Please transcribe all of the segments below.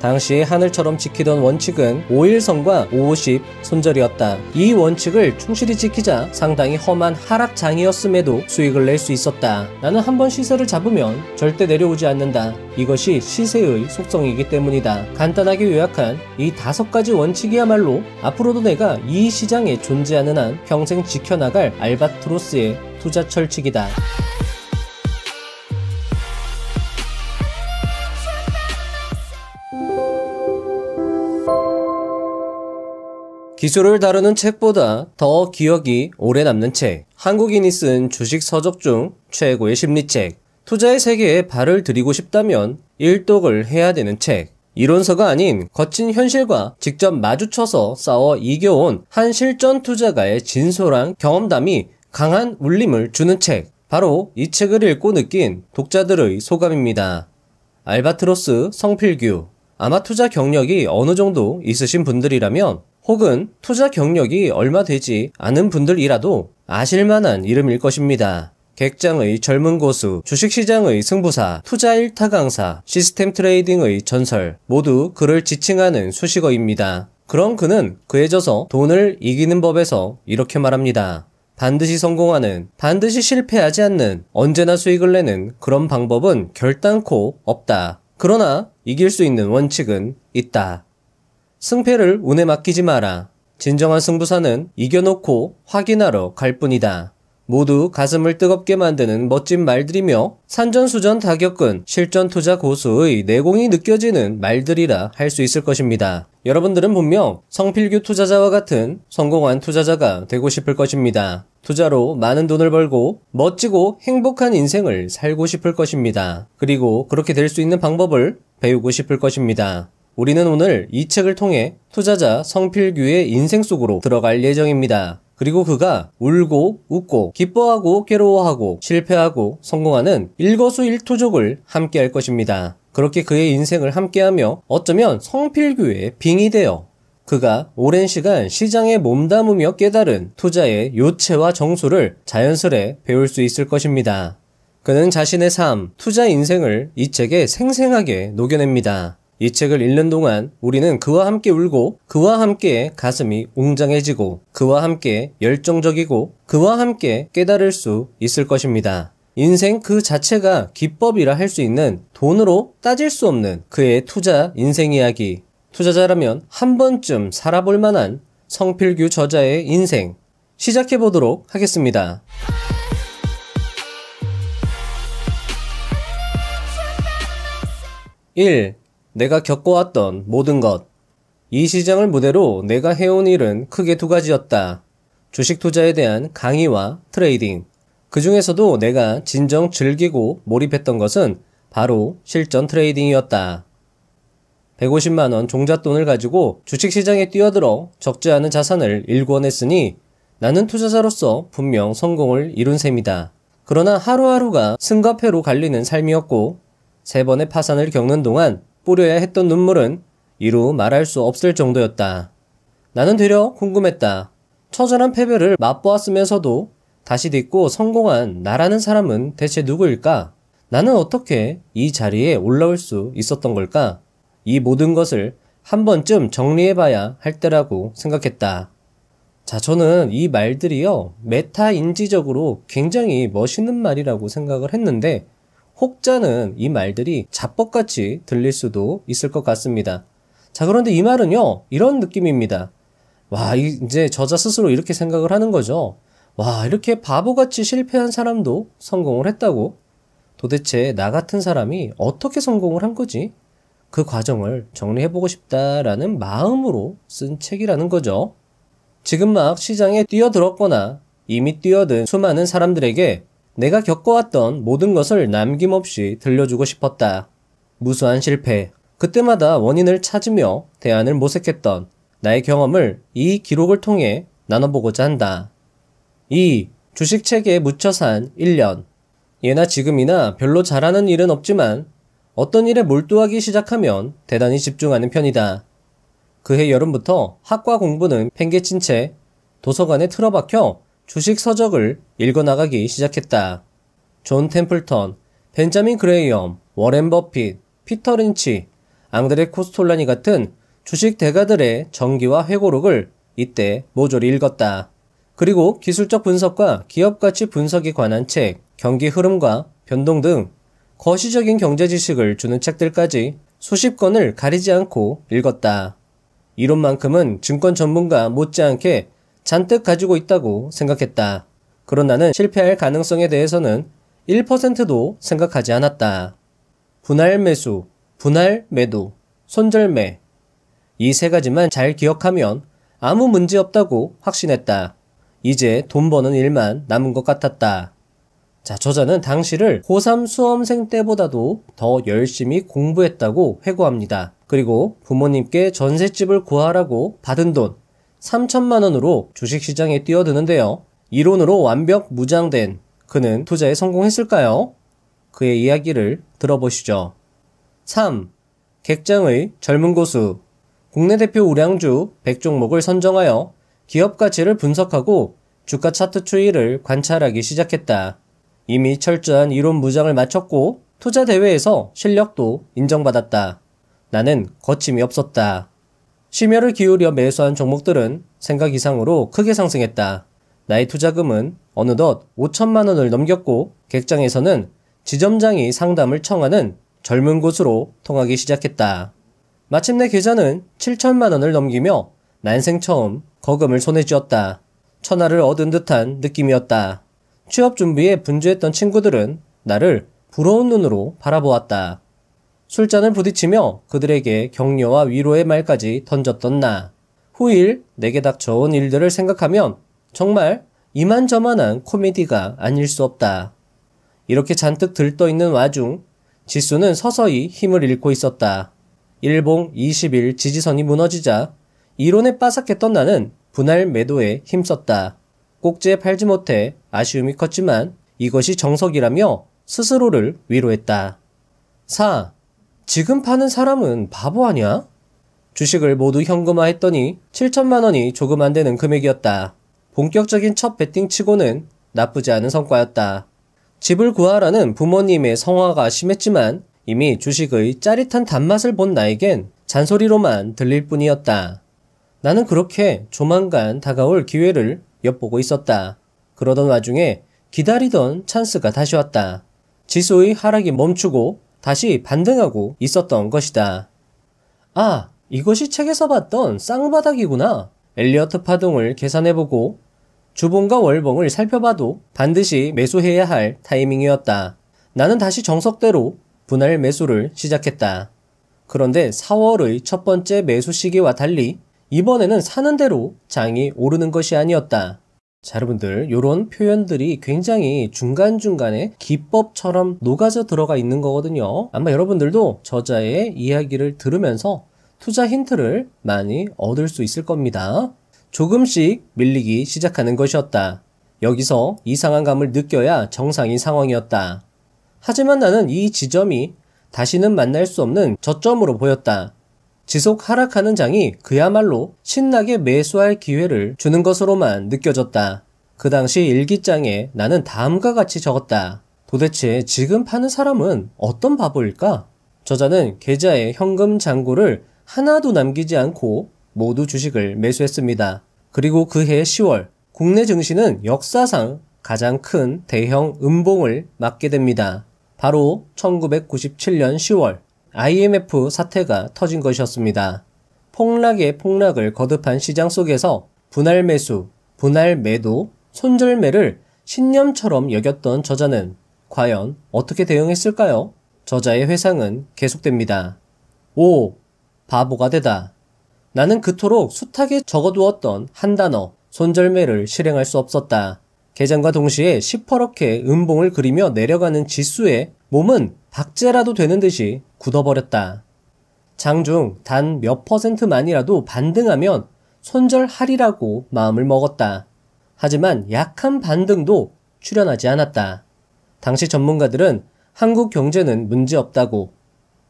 당시 하늘처럼 지키던 원칙은 5일선과 550 손절이었다. 이 원칙을 충실히 지키자 상당히 험한 하락장이었음에도 수익을 낼 수 있었다. 나는 한번 시세를 잡으면 절대 내려오지 않는다. 이것이 시세의 속성이기 때문이다. 간단하게 요약한 이 5가지 원칙이야말로 앞으로도 내가 이 시장에 존재하는 한 평생 지켜나갈 알바트로스의 투자 철칙이다. 기술을 다루는 책보다 더 기억이 오래 남는 책. 한국인이 쓴 주식 서적 중 최고의 심리책. 투자의 세계에 발을 들이고 싶다면 일독을 해야 되는 책. 이론서가 아닌 거친 현실과 직접 마주쳐서 싸워 이겨온 한 실전 투자가의 진솔한 경험담이 강한 울림을 주는 책. 바로 이 책을 읽고 느낀 독자들의 소감입니다. 알바트로스 성필규. 아마 투자 경력이 어느 정도 있으신 분들이라면 혹은 투자 경력이 얼마 되지 않은 분들이라도 아실만한 이름일 것입니다. 객장의 젊은 고수, 주식시장의 승부사, 투자 일타 강사, 시스템 트레이딩의 전설, 모두 그를 지칭하는 수식어입니다. 그런 그는 그에 져서 돈을 이기는 법에서 이렇게 말합니다. 반드시 성공하는, 반드시 실패하지 않는, 언제나 수익을 내는 그런 방법은 결단코 없다. 그러나 이길 수 있는 원칙은 있다. 승패를 운에 맡기지 마라. 진정한 승부사는 이겨놓고 확인하러 갈 뿐이다. 모두 가슴을 뜨겁게 만드는 멋진 말들이며 산전수전 다 겪은 실전 투자 고수의 내공이 느껴지는 말들이라 할 수 있을 것입니다. 여러분들은 분명 성필규 투자자와 같은 성공한 투자자가 되고 싶을 것입니다. 투자로 많은 돈을 벌고 멋지고 행복한 인생을 살고 싶을 것입니다. 그리고 그렇게 될 수 있는 방법을 배우고 싶을 것입니다. 우리는 오늘 이 책을 통해 투자자 성필규의 인생 속으로 들어갈 예정입니다. 그리고 그가 울고 웃고 기뻐하고 괴로워하고 실패하고 성공하는 일거수일투족을 함께 할 것입니다. 그렇게 그의 인생을 함께하며 어쩌면 성필규의 빙이 되어 그가 오랜 시간 시장에 몸담으며 깨달은 투자의 요체와 정수를 자연스레 배울 수 있을 것입니다. 그는 자신의 삶, 투자 인생을 이 책에 생생하게 녹여냅니다. 이 책을 읽는 동안 우리는 그와 함께 울고 그와 함께 가슴이 웅장해지고 그와 함께 열정적이고 그와 함께 깨달을 수 있을 것입니다. 인생 그 자체가 기법이라 할 수 있는 돈으로 따질 수 없는 그의 투자 인생 이야기. 투자자라면 한 번쯤 살아볼 만한 성필규 저자의 인생 시작해보도록 하겠습니다. 1. 내가 겪어왔던 모든 것. 이 시장을 무대로 내가 해온 일은 크게 2가지였다. 주식 투자에 대한 강의와 트레이딩. 그 중에서도 내가 진정 즐기고 몰입했던 것은 바로 실전 트레이딩이었다. 150만원 종잣돈을 가지고 주식시장에 뛰어들어 적지 않은 자산을 일궈냈으니 나는 투자자로서 분명 성공을 이룬 셈이다. 그러나 하루하루가 승과 패로 갈리는 삶이었고 3번의 파산을 겪는 동안 뿌려야 했던 눈물은 이루 말할 수 없을 정도였다. 나는 되려 궁금했다. 처절한 패배를 맛보았으면서도 다시 딛고 성공한 나라는 사람은 대체 누구일까? 나는 어떻게 이 자리에 올라올 수 있었던 걸까? 이 모든 것을 한 번쯤 정리해봐야 할 때라고 생각했다. 자, 저는 이 말들이요, 메타인지적으로 굉장히 멋있는 말이라고 생각을 했는데 혹자는 이 말들이 자뻑같이 들릴 수도 있을 것 같습니다. 자, 그런데 이 말은요, 이런 느낌입니다. 와, 이제 저자 스스로 이렇게 생각을 하는 거죠. 와, 이렇게 바보같이 실패한 사람도 성공을 했다고? 도대체 나 같은 사람이 어떻게 성공을 한 거지? 그 과정을 정리해보고 싶다라는 마음으로 쓴 책이라는 거죠. 지금 막 시장에 뛰어들었거나 이미 뛰어든 수많은 사람들에게 내가 겪어왔던 모든 것을 남김없이 들려주고 싶었다. 무수한 실패, 그때마다 원인을 찾으며 대안을 모색했던 나의 경험을 이 기록을 통해 나눠보고자 한다. 2. 주식책에 묻혀 산 1년. 예나 지금이나 별로 잘하는 일은 없지만 어떤 일에 몰두하기 시작하면 대단히 집중하는 편이다. 그해 여름부터 학과 공부는 팽개친 채 도서관에 틀어박혀 주식 서적을 읽어나가기 시작했다. 존 템플턴, 벤자민 그레이엄, 워렌 버핏, 피터 린치, 앙드레 코스톨라니 같은 주식 대가들의 정기와 회고록을 이때 모조리 읽었다. 그리고 기술적 분석과 기업 가치 분석에 관한 책, 경기 흐름과 변동 등 거시적인 경제 지식을 주는 책들까지 수십 권을 가리지 않고 읽었다. 이론만큼은 증권 전문가 못지않게 잔뜩 가지고 있다고 생각했다. 그런 나는 실패할 가능성에 대해서는 1%도 생각하지 않았다. 분할 매수, 분할 매도, 손절매. 이 세 가지만 잘 기억하면 아무 문제 없다고 확신했다. 이제 돈 버는 일만 남은 것 같았다. 자, 저자는 당시를 고3 수험생 때보다도 더 열심히 공부했다고 회고합니다. 그리고 부모님께 전셋집을 구하라고 받은 돈 3천만 원으로 주식시장에 뛰어드는데요. 이론으로 완벽 무장된 그는 투자에 성공했을까요? 그의 이야기를 들어보시죠. 3. 객장의 젊은 고수. 국내 대표 우량주 100종목을 선정하여 기업 가치를 분석하고 주가 차트 추이를 관찰하기 시작했다. 이미 철저한 이론 무장을 마쳤고 투자 대회에서 실력도 인정받았다. 나는 거침이 없었다. 심혈을 기울여 매수한 종목들은 생각 이상으로 크게 상승했다. 나의 투자금은 어느덧 5천만 원을 넘겼고 객장에서는 지점장이 상담을 청하는 젊은 곳으로 통하기 시작했다. 마침내 계좌는 7천만 원을 넘기며 난생 처음 거금을 손에 쥐었다. 천하를 얻은 듯한 느낌이었다. 취업 준비에 분주했던 친구들은 나를 부러운 눈으로 바라보았다. 술잔을 부딪히며 그들에게 격려와 위로의 말까지 던졌던 나. 후일 내게 닥쳐온 일들을 생각하면 정말 이만저만한 코미디가 아닐 수 없다. 이렇게 잔뜩 들떠있는 와중 지수는 서서히 힘을 잃고 있었다. 일봉 20일 지지선이 무너지자 이론에 빠삭했던 나는 분할 매도에 힘썼다. 꼭지에 팔지 못해 아쉬움이 컸지만 이것이 정석이라며 스스로를 위로했다. 4. 지금 파는 사람은 바보 아니야? 주식을 모두 현금화했더니 7천만 원이 조금 안 되는 금액이었다. 본격적인 첫 베팅 치고는 나쁘지 않은 성과였다. 집을 구하라는 부모님의 성화가 심했지만 이미 주식의 짜릿한 단맛을 본 나에겐 잔소리로만 들릴 뿐이었다. 나는 그렇게 조만간 다가올 기회를 엿보고 있었다. 그러던 와중에 기다리던 찬스가 다시 왔다. 지수의 하락이 멈추고 다시 반등하고 있었던 것이다. 아, 이것이 책에서 봤던 쌍바닥이구나. 엘리어트 파동을 계산해보고 주봉과 월봉을 살펴봐도 반드시 매수해야 할 타이밍이었다. 나는 다시 정석대로 분할 매수를 시작했다. 그런데 4월의 첫 번째 매수 시기와 달리 이번에는 사는 대로 장이 오르는 것이 아니었다. 자, 여러분들, 요런 표현들이 굉장히 중간중간에 기법처럼 녹아져 들어가 있는 거거든요. 아마 여러분들도 저자의 이야기를 들으면서 투자 힌트를 많이 얻을 수 있을 겁니다. 조금씩 밀리기 시작하는 것이었다. 여기서 이상한 감을 느껴야 정상인 상황이었다. 하지만 나는 이 지점이 다시는 만날 수 없는 저점으로 보였다. 지속 하락하는 장이 그야말로 신나게 매수할 기회를 주는 것으로만 느껴졌다. 그 당시 일기장에 나는 다음과 같이 적었다. 도대체 지금 파는 사람은 어떤 바보일까? 저자는 계좌에 현금 잔고를 하나도 남기지 않고 모두 주식을 매수했습니다. 그리고 그해 10월 국내 증시는 역사상 가장 큰 대형 음봉을 맞게 됩니다. 바로 1997년 10월 IMF 사태가 터진 것이었습니다. 폭락의 폭락을 거듭한 시장 속에서 분할 매수, 분할 매도, 손절매를 신념처럼 여겼던 저자는 과연 어떻게 대응했을까요? 저자의 회상은 계속됩니다. 5. 바보가 되다. 나는 그토록 숱하게 적어두었던 한 단어, 손절매를 실행할 수 없었다. 개장과 동시에 시퍼렇게 음봉을 그리며 내려가는 지수에 몸은 박제라도 되는 듯이 굳어버렸다. 장중 단 몇 %만이라도 반등하면 손절하리라고 마음을 먹었다. 하지만 약한 반등도 출현하지 않았다. 당시 전문가들은 한국 경제는 문제없다고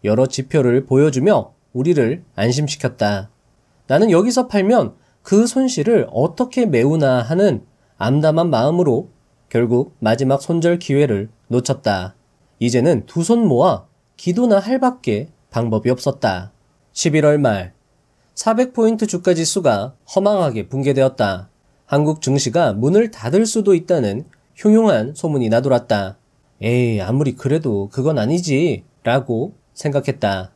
여러 지표를 보여주며 우리를 안심시켰다. 나는 여기서 팔면 그 손실을 어떻게 메우나 하는 암담한 마음으로 결국 마지막 손절 기회를 놓쳤다. 이제는 두 손 모아 기도나 할 밖에 방법이 없었다. 11월 말 400포인트 주가지수가 허망하게 붕괴되었다. 한국 증시가 문을 닫을 수도 있다는 흉흉한 소문이 나돌았다. 에이, 아무리 그래도 그건 아니지 라고 생각했다.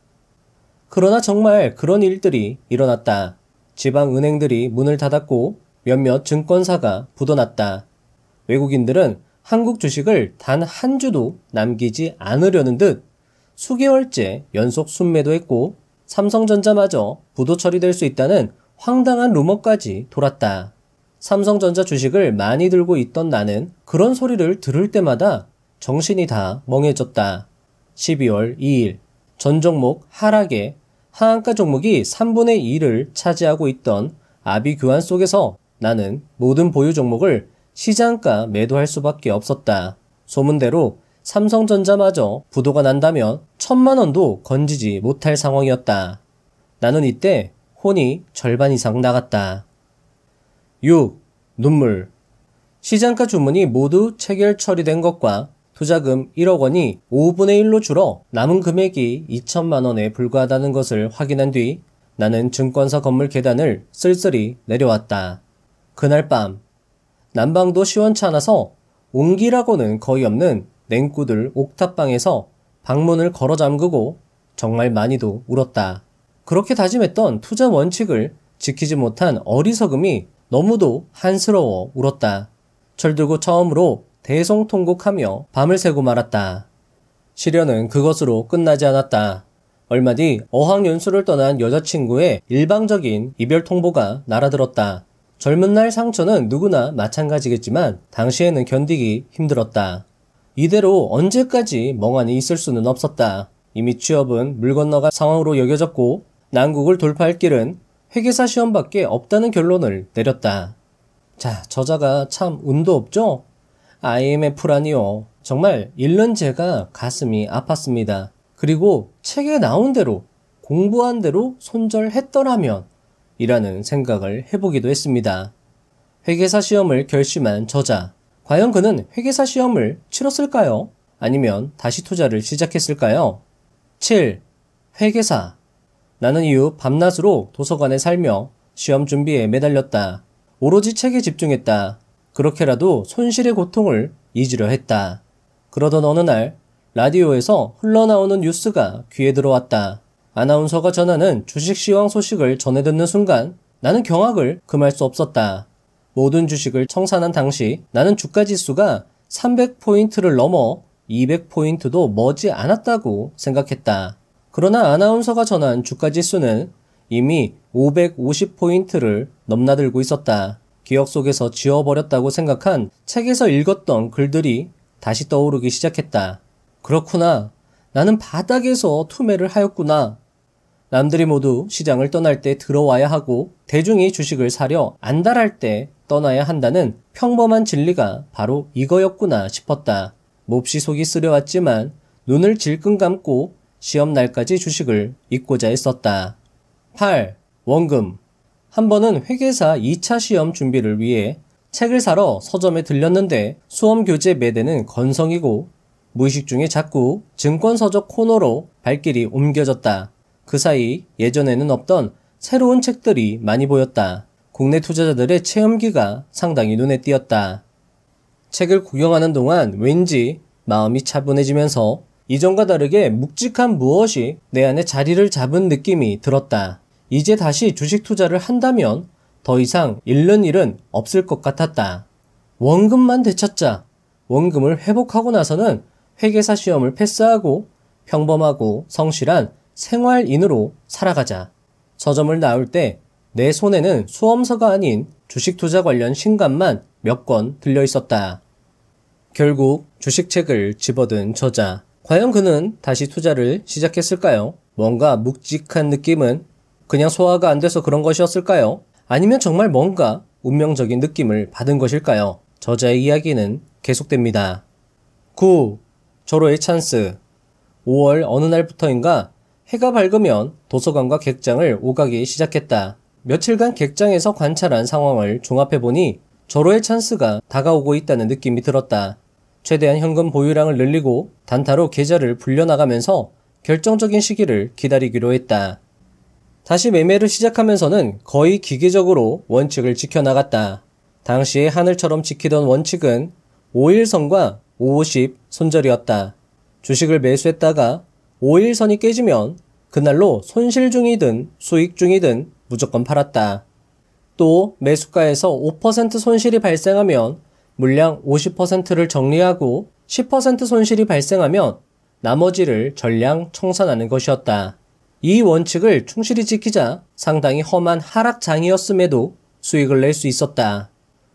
그러나 정말 그런 일들이 일어났다. 지방은행들이 문을 닫았고 몇몇 증권사가 부도났다. 외국인들은 한국 주식을 단 한 주도 남기지 않으려는 듯 수개월째 연속 순매도했고 삼성전자마저 부도 처리될 수 있다는 황당한 루머까지 돌았다. 삼성전자 주식을 많이 들고 있던 나는 그런 소리를 들을 때마다 정신이 다 멍해졌다. 12월 2일 전 종목 하락에 하한가 종목이 3분의 2를 차지하고 있던 아비 교환 속에서 나는 모든 보유 종목을 시장가 매도할 수밖에 없었다. 소문대로 삼성전자마저 부도가 난다면 1,000만 원도 건지지 못할 상황이었다. 나는 이때 혼이 절반 이상 나갔다. 6. 눈물. 시장가 주문이 모두 체결 처리된 것과 투자금 1억 원이 5분의 1로 줄어 남은 금액이 2천만 원에 불과하다는 것을 확인한 뒤 나는 증권사 건물 계단을 쓸쓸히 내려왔다. 그날 밤 난방도 시원치 않아서 온기라고는 거의 없는 냉구들 옥탑방에서 방문을 걸어 잠그고 정말 많이도 울었다. 그렇게 다짐했던 투자 원칙을 지키지 못한 어리석음이 너무도 한스러워 울었다. 철들고 처음으로 대성통곡하며 밤을 새고 말았다. 시련은 그것으로 끝나지 않았다. 얼마 뒤 어학연수를 떠난 여자친구의 일방적인 이별 통보가 날아들었다. 젊은 날 상처는 누구나 마찬가지겠지만 당시에는 견디기 힘들었다. 이대로 언제까지 멍하니 있을 수는 없었다. 이미 취업은 물 건너갈 상황으로 여겨졌고 난국을 돌파할 길은 회계사 시험밖에 없다는 결론을 내렸다. 자, 저자가 참 운도 없죠? IMF라니요. 정말 읽는 제가 가슴이 아팠습니다. 그리고 책에 나온 대로 공부한 대로 손절했더라면 이라는 생각을 해보기도 했습니다. 회계사 시험을 결심한 저자. 과연 그는 회계사 시험을 치렀을까요? 아니면 다시 투자를 시작했을까요? 7. 회계사. 나는 이후 밤낮으로 도서관에 살며 시험 준비에 매달렸다. 오로지 책에 집중했다. 그렇게라도 손실의 고통을 잊으려 했다. 그러던 어느 날 라디오에서 흘러나오는 뉴스가 귀에 들어왔다. 아나운서가 전하는 주식시황 소식을 전해 듣는 순간 나는 경악을 금할 수 없었다. 모든 주식을 청산한 당시 나는 주가지수가 300포인트를 넘어 200포인트도 머지 않았다고 생각했다. 그러나 아나운서가 전한 주가지수는 이미 550포인트를 넘나들고 있었다. 기억 속에서 지워버렸다고 생각한 책에서 읽었던 글들이 다시 떠오르기 시작했다. 그렇구나. 나는 바닥에서 투매를 하였구나. 남들이 모두 시장을 떠날 때 들어와야 하고 대중이 주식을 사려 안달할 때 떠나야 한다는 평범한 진리가 바로 이거였구나 싶었다. 몹시 속이 쓰려왔지만 눈을 질끈 감고 시험 날까지 주식을 잊고자 했었다. 8. 원금. 한 번은 회계사 2차 시험 준비를 위해 책을 사러 서점에 들렸는데 수험 교재 매대는 건성이고 무의식 중에 자꾸 증권 서적 코너로 발길이 옮겨졌다. 그 사이 예전에는 없던 새로운 책들이 많이 보였다. 국내 투자자들의 체험기가 상당히 눈에 띄었다. 책을 구경하는 동안 왠지 마음이 차분해지면서 이전과 다르게 묵직한 무엇이 내 안에 자리를 잡은 느낌이 들었다. 이제 다시 주식 투자를 한다면 더 이상 잃는 일은 없을 것 같았다. 원금만 되찾자. 원금을 회복하고 나서는 회계사 시험을 패스하고 평범하고 성실한 생활인으로 살아가자. 서점을 나올 때 내 손에는 수험서가 아닌 주식 투자 관련 신간만 몇 권 들려 있었다. 결국 주식책을 집어든 저자. 과연 그는 다시 투자를 시작했을까요? 뭔가 묵직한 느낌은 그냥 소화가 안 돼서 그런 것이었을까요? 아니면 정말 뭔가 운명적인 느낌을 받은 것일까요? 저자의 이야기는 계속됩니다. 9. 절호의 찬스. 5월 어느 날부터인가 해가 밝으면 도서관과 객장을 오가기 시작했다. 며칠간 객장에서 관찰한 상황을 종합해보니 절호의 찬스가 다가오고 있다는 느낌이 들었다. 최대한 현금 보유량을 늘리고 단타로 계좌를 불려나가면서 결정적인 시기를 기다리기로 했다. 다시 매매를 시작하면서는 거의 기계적으로 원칙을 지켜나갔다. 당시에 하늘처럼 지키던 원칙은 5일선과 550 손절이었다. 주식을 매수했다가 5일선이 깨지면 그날로 손실 중이든 수익 중이든 무조건 팔았다. 또 매수가에서 5% 손실이 발생하면 물량 50%를 정리하고 10% 손실이 발생하면 나머지를 전량 청산하는 것이었다. 이 원칙을 충실히 지키자 상당히 험한 하락장이었음에도 수익을 낼 수 있었다.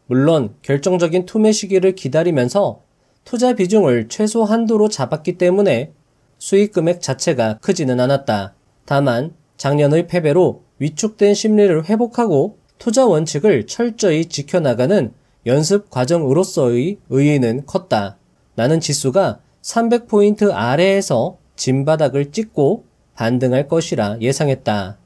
물론 결정적인 투매 시기를 기다리면서 투자 비중을 최소 한도로 잡았기 때문에 수익 금액 자체가 크지는 않았다. 다만 작년의 패배로 위축된 심리를 회복하고 투자 원칙을 철저히 지켜나가는 연습 과정으로서의 의의는 컸다. 나는 지수가 300포인트 아래에서 진바닥을 찍고 반등할 것이라 예상했다.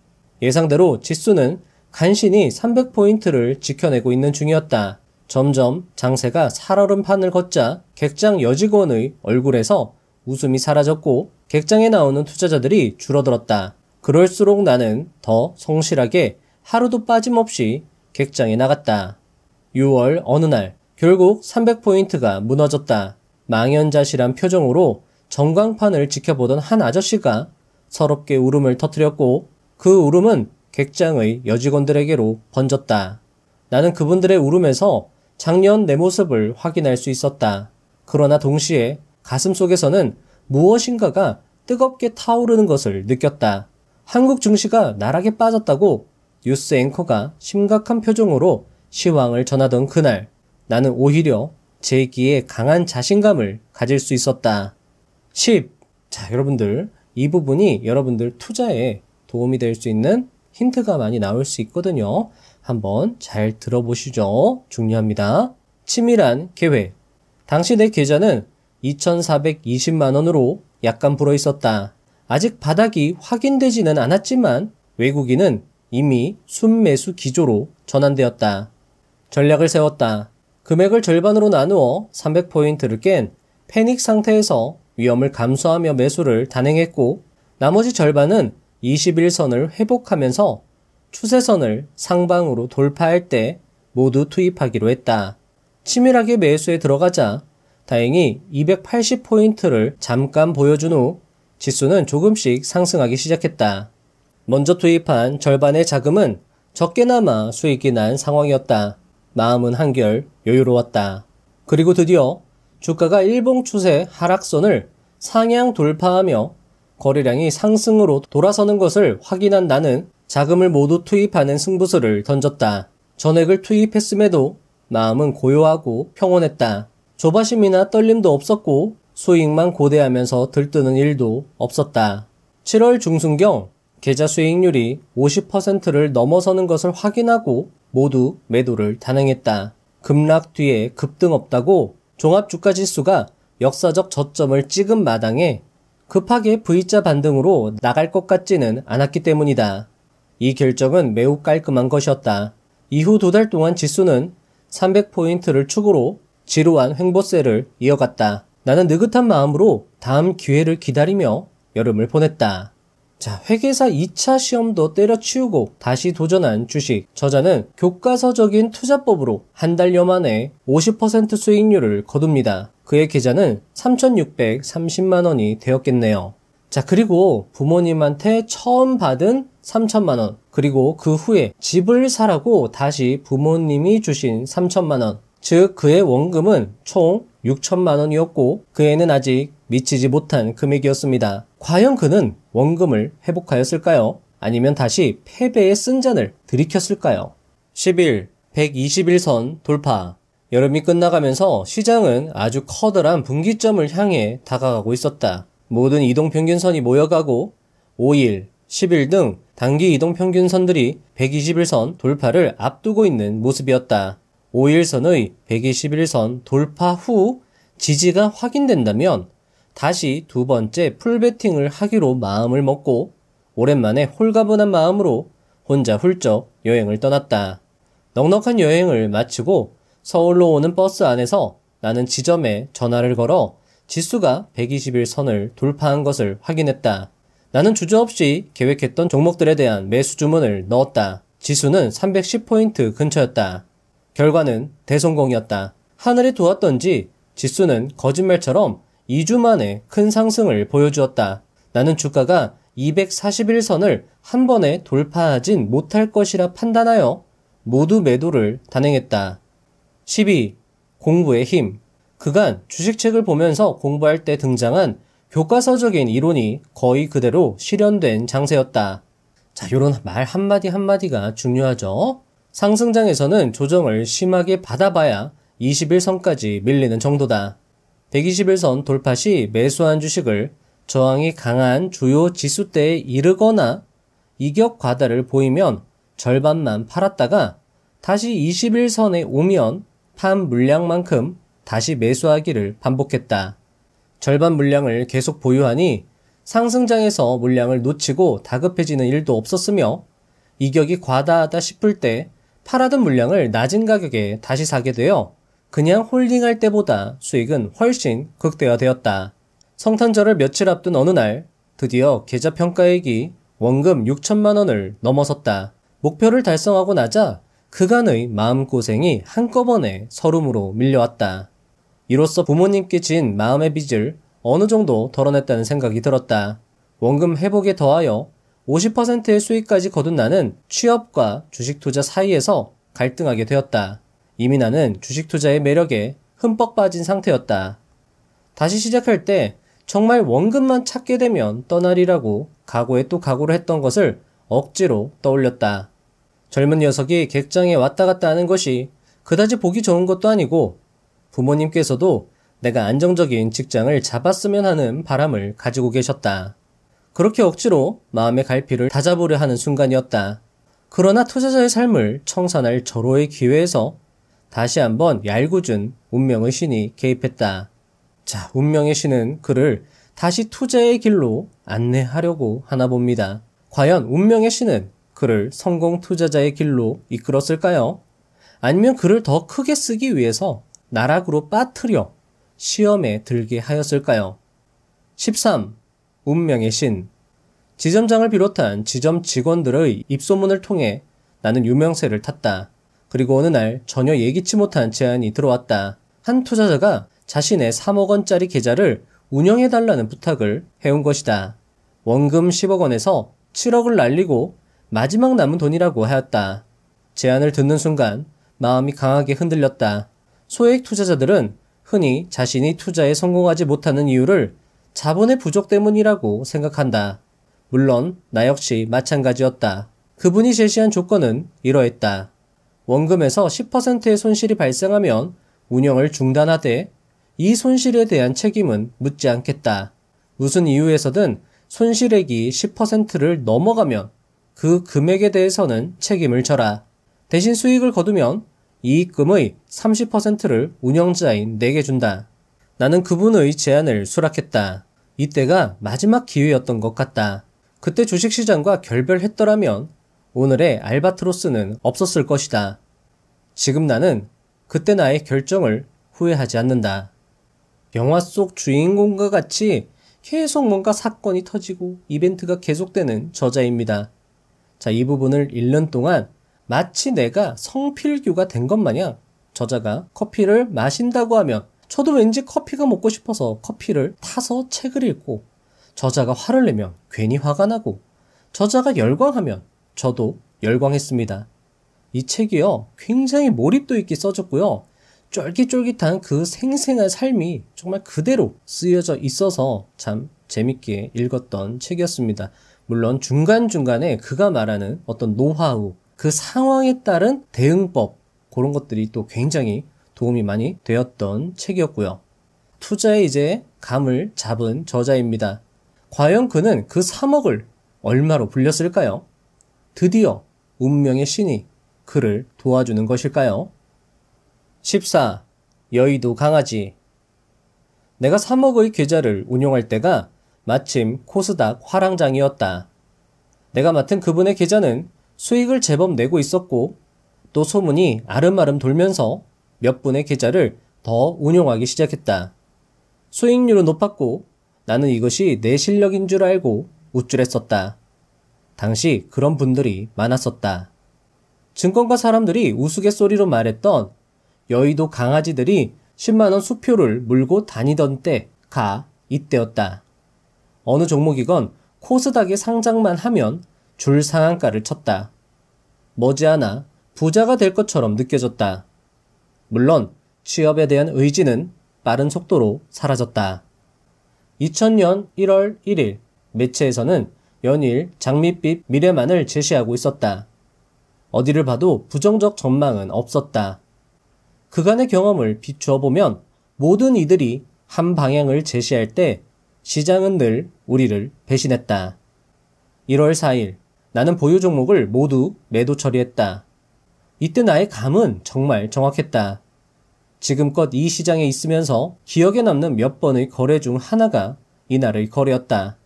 예상대로 지수는 간신히 300포인트를 지켜내고 있는 중이었다. 점점 장세가 살얼음판을 걷자 객장 여직원의 얼굴에서 웃음이 사라졌고 객장에 나오는 투자자들이 줄어들었다. 그럴수록 나는 더 성실하게 하루도 빠짐없이 객장에 나갔다. 6월 어느 날 결국 300포인트가 무너졌다. 망연자실한 표정으로 전광판을 지켜보던 한 아저씨가 서럽게 울음을 터뜨렸고 그 울음은 객장의 여직원들에게로 번졌다. 나는 그분들의 울음에서 작년 내 모습을 확인할 수 있었다. 그러나 동시에 가슴속에서는 무엇인가가 뜨겁게 타오르는 것을 느꼈다. 한국 증시가 나락에 빠졌다고 뉴스 앵커가 심각한 표정으로 시황을 전하던 그날, 나는 오히려 제 기에 강한 자신감을 가질 수 있었다. 10. 자, 여러분들, 이 부분이 여러분들 투자에 도움이 될 수 있는 힌트가 많이 나올 수 있거든요. 한번 잘 들어보시죠. 중요합니다. 치밀한 계획. 당시 내 계좌는 2,420만원으로 약간 불어 있었다. 아직 바닥이 확인되지는 않았지만 외국인은 이미 순매수 기조로 전환되었다. 전략을 세웠다. 금액을 절반으로 나누어 300포인트를 깬 패닉 상태에서 위험을 감수하며 매수를 단행했고 나머지 절반은 21선을 회복하면서 추세선을 상방으로 돌파할 때 모두 투입하기로 했다. 치밀하게 매수에 들어가자 다행히 280포인트를 잠깐 보여준 후 지수는 조금씩 상승하기 시작했다. 먼저 투입한 절반의 자금은 적게나마 수익이 난 상황이었다. 마음은 한결 여유로웠다. 그리고 드디어 주가가 일봉 추세 하락선을 상향 돌파하며 거래량이 상승으로 돌아서는 것을 확인한 나는 자금을 모두 투입하는 승부수를 던졌다. 전액을 투입했음에도 마음은 고요하고 평온했다. 조바심이나 떨림도 없었고 수익만 고대하면서 들뜨는 일도 없었다. 7월 중순경 계좌 수익률이 50%를 넘어서는 것을 확인하고 모두 매도를 단행했다. 급락 뒤에 급등 없다고 종합주가지수가 역사적 저점을 찍은 마당에 급하게 V자 반등으로 나갈 것 같지는 않았기 때문이다. 이 결정은 매우 깔끔한 것이었다. 이후 2달 동안 지수는 300포인트를 축으로 지루한 횡보세를 이어갔다. 나는 느긋한 마음으로 다음 기회를 기다리며 여름을 보냈다. 자, 회계사 2차 시험도 때려치우고 다시 도전한 주식. 저자는 교과서적인 투자법으로 한 달여 만에 50% 수익률을 거둡니다. 그의 계좌는 3,630만원이 되었겠네요. 자, 그리고 부모님한테 처음 받은 3천만원, 그리고 그 후에 집을 사라고 다시 부모님이 주신 3천만원, 즉 그의 원금은 총 6천만원이었고 그 애는 아직 미치지 못한 금액이었습니다. 과연 그는 원금을 회복하였을까요? 아니면 다시 패배의 쓴잔을 들이켰을까요? 10일 121선 돌파. 여름이 끝나가면서 시장은 아주 커다란 분기점을 향해 다가가고 있었다. 모든 이동평균선이 모여가고 5일, 10일 등 단기 이동평균선들이 121선 돌파를 앞두고 있는 모습이었다. 5일선의 121선 돌파 후 지지가 확인된다면 다시 두 번째 풀베팅을 하기로 마음을 먹고 오랜만에 홀가분한 마음으로 혼자 훌쩍 여행을 떠났다. 넉넉한 여행을 마치고 서울로 오는 버스 안에서 나는 지점에 전화를 걸어 지수가 121선을 돌파한 것을 확인했다. 나는 주저없이 계획했던 종목들에 대한 매수 주문을 넣었다. 지수는 310포인트 근처였다. 결과는 대성공이었다. 하늘이 도왔던지 지수는 거짓말처럼 2주 만에 큰 상승을 보여주었다. 나는 주가가 241선을 한 번에 돌파하진 못할 것이라 판단하여 모두 매도를 단행했다. 12. 공부의 힘. 그간 주식책을 보면서 공부할 때 등장한 교과서적인 이론이 거의 그대로 실현된 장세였다. 자, 요런 말 한마디 한마디가 중요하죠. 상승장에서는 조정을 심하게 받아봐야 21선까지 밀리는 정도다. 121선 돌파 시 매수한 주식을 저항이 강한 주요 지수대에 이르거나 이격 과다를 보이면 절반만 팔았다가 다시 21선에 오면 판 물량만큼 다시 매수하기를 반복했다. 절반 물량을 계속 보유하니 상승장에서 물량을 놓치고 다급해지는 일도 없었으며 이격이 과다하다 싶을 때 팔아둔 물량을 낮은 가격에 다시 사게 되어 그냥 홀딩할 때보다 수익은 훨씬 극대화되었다. 성탄절을 며칠 앞둔 어느 날 드디어 계좌 평가액이 원금 6천만 원을 넘어섰다. 목표를 달성하고 나자 그간의 마음고생이 한꺼번에 서름으로 밀려왔다. 이로써 부모님께 진 마음의 빚을 어느 정도 덜어냈다는 생각이 들었다. 원금 회복에 더하여 50%의 수익까지 거둔 나는 취업과 주식 투자 사이에서 갈등하게 되었다. 이미 나는 주식 투자의 매력에 흠뻑 빠진 상태였다. 다시 시작할 때 정말 원금만 찾게 되면 떠나리라고 각오에 또 각오를 했던 것을 억지로 떠올렸다. 젊은 녀석이 객장에 왔다 갔다 하는 것이 그다지 보기 좋은 것도 아니고 부모님께서도 내가 안정적인 직장을 잡았으면 하는 바람을 가지고 계셨다. 그렇게 억지로 마음의 갈피를 다잡으려 하는 순간이었다. 그러나 투자자의 삶을 청산할 절호의 기회에서 다시 한번 얄궂은 운명의 신이 개입했다. 자, 운명의 신은 그를 다시 투자의 길로 안내하려고 하나 봅니다. 과연 운명의 신은 그를 성공 투자자의 길로 이끌었을까요? 아니면 그를 더 크게 쓰기 위해서 나락으로 빠뜨려 시험에 들게 하였을까요? 13. 운명의 신. 지점장을 비롯한 지점 직원들의 입소문을 통해 나는 유명세를 탔다. 그리고 어느 날 전혀 예기치 못한 제안이 들어왔다. 한 투자자가 자신의 3억 원짜리 계좌를 운영해달라는 부탁을 해온 것이다. 원금 10억 원에서 7억을 날리고 마지막 남은 돈이라고 하였다. 제안을 듣는 순간 마음이 강하게 흔들렸다. 소액 투자자들은 흔히 자신이 투자에 성공하지 못하는 이유를 자본의 부족 때문이라고 생각한다. 물론 나 역시 마찬가지였다. 그분이 제시한 조건은 이러했다. 원금에서 10%의 손실이 발생하면 운영을 중단하되 이 손실에 대한 책임은 묻지 않겠다. 무슨 이유에서든 손실액이 10%를 넘어가면 그 금액에 대해서는 책임을 져라. 대신 수익을 거두면 이익금의 30%를 운영자인 내게 준다. 나는 그분의 제안을 수락했다. 이때가 마지막 기회였던 것 같다. 그때 주식시장과 결별했더라면 오늘의 알바트로스는 없었을 것이다. 지금 나는 그때 나의 결정을 후회하지 않는다. 영화 속 주인공과 같이 계속 뭔가 사건이 터지고 이벤트가 계속되는 저자입니다. 자, 이 부분을 읽는 동안 마치 내가 성필규가 된 것 마냥 저자가 커피를 마신다고 하면 저도 왠지 커피가 먹고 싶어서 커피를 타서 책을 읽고, 저자가 화를 내면 괜히 화가 나고, 저자가 열광하면 저도 열광했습니다. 이 책이요, 굉장히 몰입도 있게 써졌고요. 쫄깃쫄깃한 그 생생한 삶이 정말 그대로 쓰여져 있어서 참 재밌게 읽었던 책이었습니다. 물론 중간중간에 그가 말하는 어떤 노하우, 그 상황에 따른 대응법, 그런 것들이 또 굉장히 도움이 많이 되었던 책이었고요. 투자에 이제 감을 잡은 저자입니다. 과연 그는 그 3억을 얼마로 불렸을까요? 드디어 운명의 신이 그를 도와주는 것일까요? 14. 여의도 강아지. 내가 3억의 계좌를 운용할 때가 마침 코스닥 화랑장이었다. 내가 맡은 그분의 계좌는 수익을 제법 내고 있었고, 또 소문이 아름아름 돌면서 몇 분의 계좌를 더 운용하기 시작했다. 수익률은 높았고 나는 이것이 내 실력인 줄 알고 우쭐했었다. 당시 그런 분들이 많았었다. 증권가 사람들이 우스갯소리로 말했던 여의도 강아지들이 10만원 수표를 물고 다니던 때가 이때였다. 어느 종목이건 코스닥에 상장만 하면 줄 상한가를 쳤다. 머지않아 부자가 될 것처럼 느껴졌다. 물론 취업에 대한 의지는 빠른 속도로 사라졌다. 2000년 1월 1일 매체에서는 연일 장밋빛 미래만을 제시하고 있었다. 어디를 봐도 부정적 전망은 없었다. 그간의 경험을 비추어 보면 모든 이들이 한 방향을 제시할 때 시장은 늘 우리를 배신했다. 1월 4일 나는 보유 종목을 모두 매도 처리했다. 이때 나의 감은 정말 정확했다. 지금껏 이 시장에 있으면서 기억에 남는 몇 번의 거래 중 하나가 이날의 거래였다.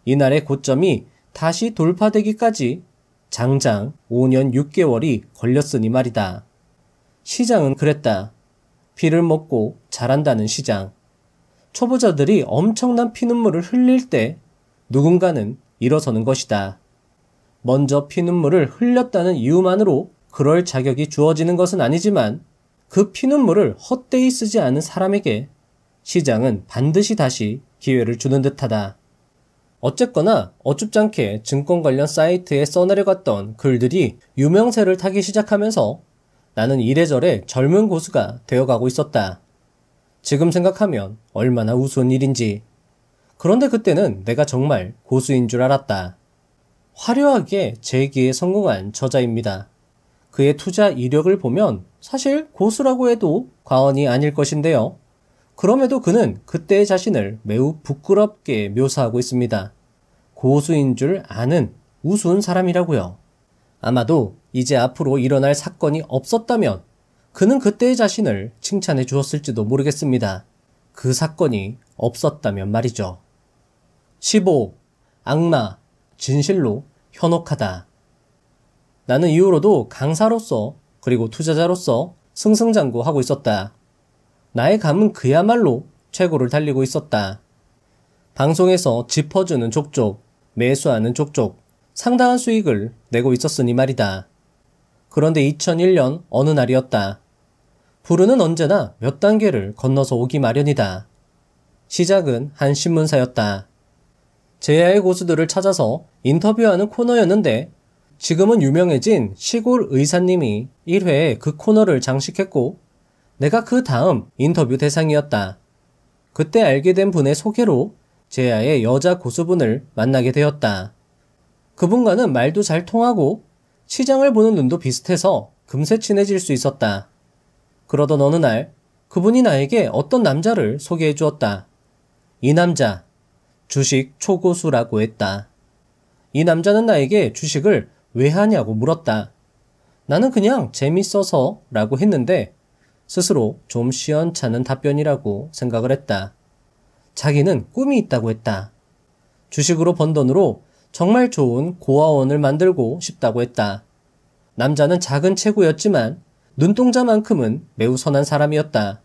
이날의 고점이 다시 돌파되기까지 장장 5년 6개월이 걸렸으니 말이다. 시장은 그랬다. 피를 먹고 자란다는 시장. 초보자들이 엄청난 피눈물을 흘릴 때 누군가는 일어서는 것이다. 먼저 피눈물을 흘렸다는 이유만으로 그럴 자격이 주어지는 것은 아니지만 그 피눈물을 헛되이 쓰지 않은 사람에게 시장은 반드시 다시 기회를 주는 듯하다. 어쨌거나 어줍잖게 증권 관련 사이트에 써내려갔던 글들이 유명세를 타기 시작하면서 나는 이래저래 젊은 고수가 되어가고 있었다. 지금 생각하면 얼마나 우스운 일인지. 그런데 그때는 내가 정말 고수인 줄 알았다. 화려하게 재기에 성공한 저자입니다. 그의 투자 이력을 보면 사실 고수라고 해도 과언이 아닐 것인데요. 그럼에도 그는 그때의 자신을 매우 부끄럽게 묘사하고 있습니다. 고수인 줄 아는 우스운 사람이라고요. 아마도 이제 앞으로 일어날 사건이 없었다면 그는 그때의 자신을 칭찬해 주었을지도 모르겠습니다. 그 사건이 없었다면 말이죠. 15. 악마, 진실로 현혹하다. 나는 이후로도 강사로서 그리고 투자자로서 승승장구하고 있었다. 나의 감은 그야말로 최고를 달리고 있었다. 방송에서 짚어주는 족족, 매수하는 족족, 상당한 수익을 내고 있었으니 말이다. 그런데 2001년 어느 날이었다. 불운은 언제나 몇 단계를 건너서 오기 마련이다. 시작은 한 신문사였다. 제야의 고수들을 찾아서 인터뷰하는 코너였는데 지금은 유명해진 시골 의사님이 1회에 그 코너를 장식했고 내가 그 다음 인터뷰 대상이었다. 그때 알게 된 분의 소개로 제야의 여자 고수분을 만나게 되었다. 그분과는 말도 잘 통하고 시장을 보는 눈도 비슷해서 금세 친해질 수 있었다. 그러던 어느 날 그분이 나에게 어떤 남자를 소개해 주었다. 이 남자, 주식 초고수라고 했다. 이 남자는 나에게 주식을 왜 하냐고 물었다. 나는 그냥 재밌어서 라고 했는데 스스로 좀 시원찮은 답변이라고 생각을 했다. 자기는 꿈이 있다고 했다. 주식으로 번 돈으로 정말 좋은 고아원을 만들고 싶다고 했다. 남자는 작은 체구였지만 눈동자만큼은 매우 선한 사람이었다.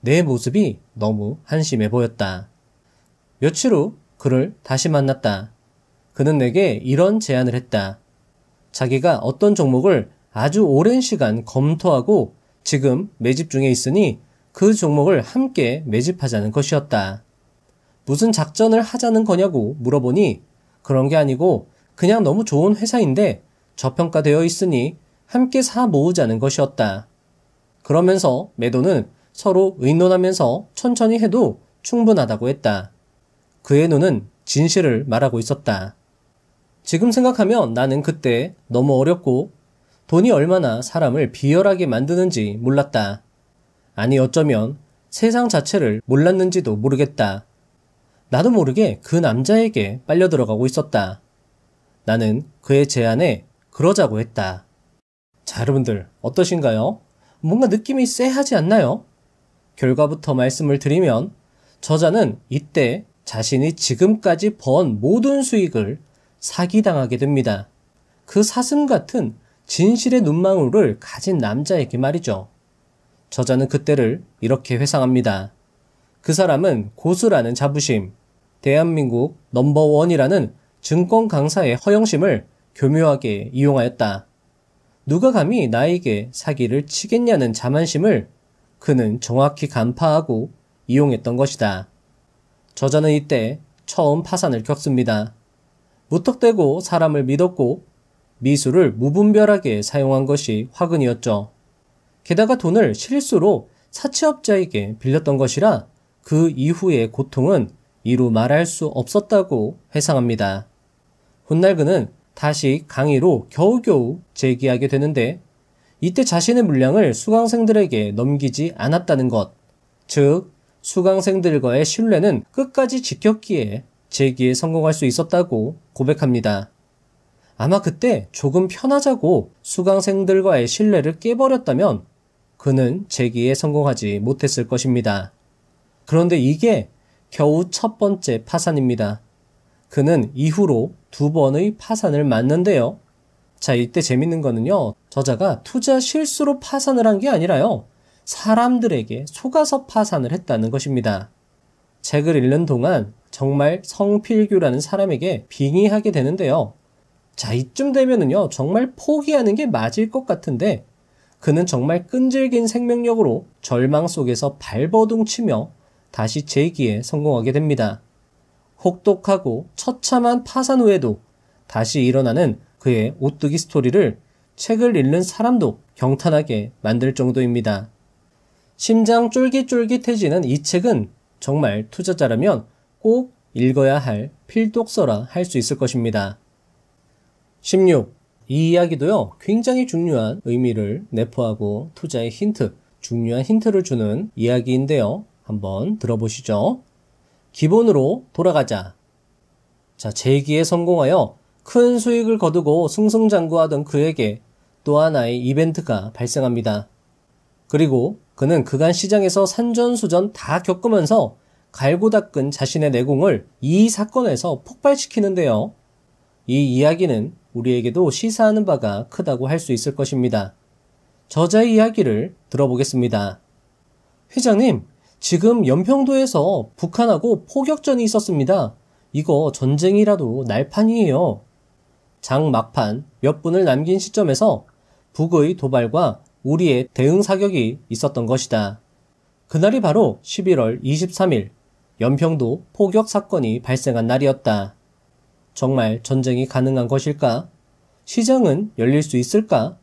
내 모습이 너무 한심해 보였다. 며칠 후 그를 다시 만났다. 그는 내게 이런 제안을 했다. 자기가 어떤 종목을 아주 오랜 시간 검토하고 지금 매집 중에 있으니 그 종목을 함께 매집하자는 것이었다. 무슨 작전을 하자는 거냐고 물어보니 그런 게 아니고 그냥 너무 좋은 회사인데 저평가되어 있으니 함께 사 모으자는 것이었다. 그러면서 매도는 서로 의논하면서 천천히 해도 충분하다고 했다. 그의 눈은 진실을 말하고 있었다. 지금 생각하면 나는 그때 너무 어렸고 돈이 얼마나 사람을 비열하게 만드는지 몰랐다. 아니 어쩌면 세상 자체를 몰랐는지도 모르겠다. 나도 모르게 그 남자에게 빨려 들어가고 있었다. 나는 그의 제안에 그러자고 했다. 자, 여러분들 어떠신가요? 뭔가 느낌이 쎄하지 않나요? 결과부터 말씀을 드리면 저자는 이때 자신이 지금까지 번 모든 수익을 사기당하게 됩니다. 그 사슴 같은 진실의 눈망울을 가진 남자에게 말이죠. 저자는 그때를 이렇게 회상합니다. 그 사람은 고수라는 자부심, 대한민국 넘버원이라는 증권 강사의 허영심을 교묘하게 이용하였다. 누가 감히 나에게 사기를 치겠냐는 자만심을 그는 정확히 간파하고 이용했던 것이다. 저자는 이때 처음 파산을 겪습니다. 무턱대고 사람을 믿었고 미수를 무분별하게 사용한 것이 화근이었죠. 게다가 돈을 실수로 사채업자에게 빌렸던 것이라 그 이후의 고통은 이루 말할 수 없었다고 회상합니다. 훗날 그는 다시 강의로 겨우겨우 재기하게 되는데 이때 자신의 물량을 수강생들에게 넘기지 않았다는 것, 즉 수강생들과의 신뢰는 끝까지 지켰기에 재기에 성공할 수 있었다고 고백합니다. 아마 그때 조금 편하자고 수강생들과의 신뢰를 깨버렸다면 그는 재기에 성공하지 못했을 것입니다. 그런데 이게 겨우 첫 번째 파산입니다. 그는 이후로 2번의 파산을 맞는데요. 자, 이때 재밌는 거는요. 저자가 투자 실수로 파산을 한 게 아니라요. 사람들에게 속아서 파산을 했다는 것입니다. 책을 읽는 동안 정말 성필규라는 사람에게 빙의하게 되는데요. 자, 이쯤 되면은요. 정말 포기하는 게 맞을 것 같은데 그는 정말 끈질긴 생명력으로 절망 속에서 발버둥 치며 다시 재기에 성공하게 됩니다. 혹독하고 처참한 파산 후에도 다시 일어나는 그의 오뚜기 스토리를 책을 읽는 사람도 경탄하게 만들 정도입니다. 심장 쫄깃쫄깃해지는 이 책은 정말 투자자라면 꼭 읽어야 할 필독서라 할 수 있을 것입니다. 16. 이 이야기도요, 굉장히 중요한 의미를 내포하고 투자의 힌트, 중요한 힌트를 주는 이야기인데요. 한번 들어보시죠. 기본으로 돌아가자. 자, 재기에 성공하여 큰 수익을 거두고 승승장구하던 그에게 또 하나의 이벤트가 발생합니다. 그리고 그는 그간 시장에서 산전수전 다 겪으면서 갈고 닦은 자신의 내공을 이 사건에서 폭발시키는데요. 이 이야기는 우리에게도 시사하는 바가 크다고 할 수 있을 것입니다. 저자의 이야기를 들어보겠습니다. 회장님, 지금 연평도에서 북한하고 포격전이 있었습니다. 이거 전쟁이라도 날 판이에요. 장 막판 몇 분을 남긴 시점에서 북의 도발과 우리의 대응 사격이 있었던 것이다. 그날이 바로 11월 23일 연평도 포격 사건이 발생한 날이었다. 정말 전쟁이 가능한 것일까? 시장은 열릴 수 있을까?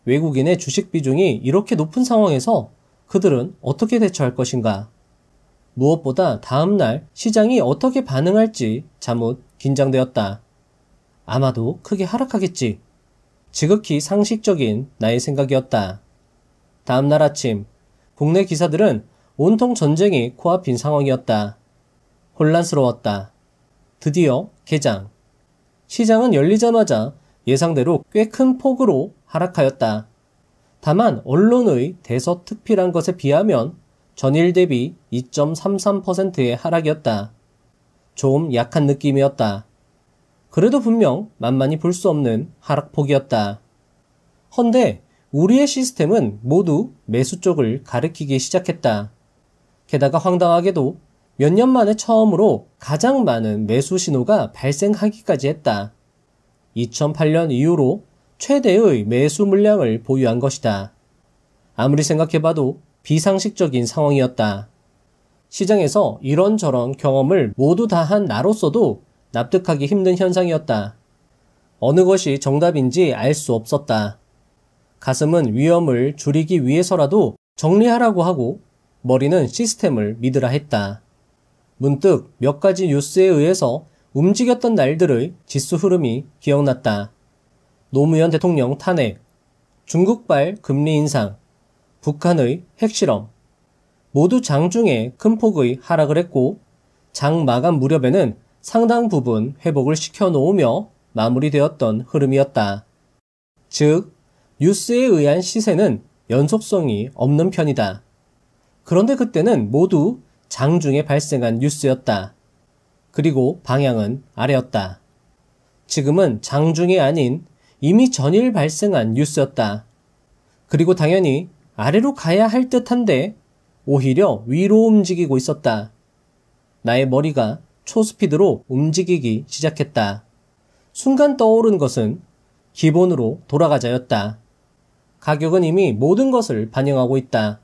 외국인의 주식 비중이 이렇게 높은 상황에서 그들은 어떻게 대처할 것인가? 무엇보다 다음날 시장이 어떻게 반응할지 잠옷 긴장되었다. 아마도 크게 하락하겠지. 지극히 상식적인 나의 생각이었다. 다음날 아침, 국내 기사들은 온통 전쟁이 코앞인 상황이었다. 혼란스러웠다. 드디어 개장. 시장은 열리자마자 예상대로 꽤 큰 폭으로 하락하였다. 다만 언론의 대서특필한 것에 비하면 전일 대비 2.33%의 하락이었다. 좀 약한 느낌이었다. 그래도 분명 만만히 볼 수 없는 하락폭이었다. 헌데 우리의 시스템은 모두 매수 쪽을 가리키기 시작했다. 게다가 황당하게도 몇 년 만에 처음으로 가장 많은 매수 신호가 발생하기까지 했다. 2008년 이후로 최대의 매수 물량을 보유한 것이다. 아무리 생각해봐도 비상식적인 상황이었다. 시장에서 이런저런 경험을 모두 다 한 나로서도 납득하기 힘든 현상이었다. 어느 것이 정답인지 알 수 없었다. 가슴은 위험을 줄이기 위해서라도 정리하라고 하고 머리는 시스템을 믿으라 했다. 문득 몇 가지 뉴스에 의해서 움직였던 날들의 지수 흐름이 기억났다. 노무현 대통령 탄핵, 중국발 금리 인상, 북한의 핵실험, 모두 장중에 큰 폭의 하락을 했고 장 마감 무렵에는 상당 부분 회복을 시켜놓으며 마무리되었던 흐름이었다. 즉, 뉴스에 의한 시세는 연속성이 없는 편이다. 그런데 그때는 모두 장중에 발생한 뉴스였다. 그리고 방향은 아래였다. 지금은 장중이 아닌 이미 전일 발생한 뉴스였다. 그리고 당연히 아래로 가야 할 듯한데 오히려 위로 움직이고 있었다. 나의 머리가 초스피드로 움직이기 시작했다. 순간 떠오른 것은 기본으로 돌아가자였다. 가격은 이미 모든 것을 반영하고 있다.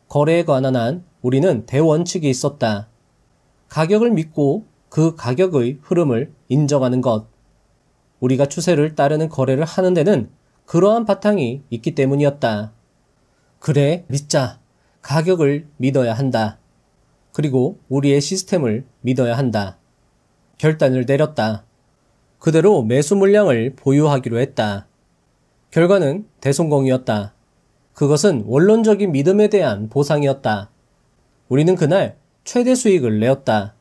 거래에 관한 한 우리는 대원칙이 있었다. 가격을 믿고 그 가격의 흐름을 인정하는 것. 우리가 추세를 따르는 거래를 하는 데는 그러한 바탕이 있기 때문이었다. 그래, 믿자. 가격을 믿어야 한다. 그리고 우리의 시스템을 믿어야 한다. 결단을 내렸다. 그대로 매수 물량을 보유하기로 했다. 결과는 대성공이었다. 그것은 원론적인 믿음에 대한 보상이었다. 우리는 그날 최대 수익을 내었다.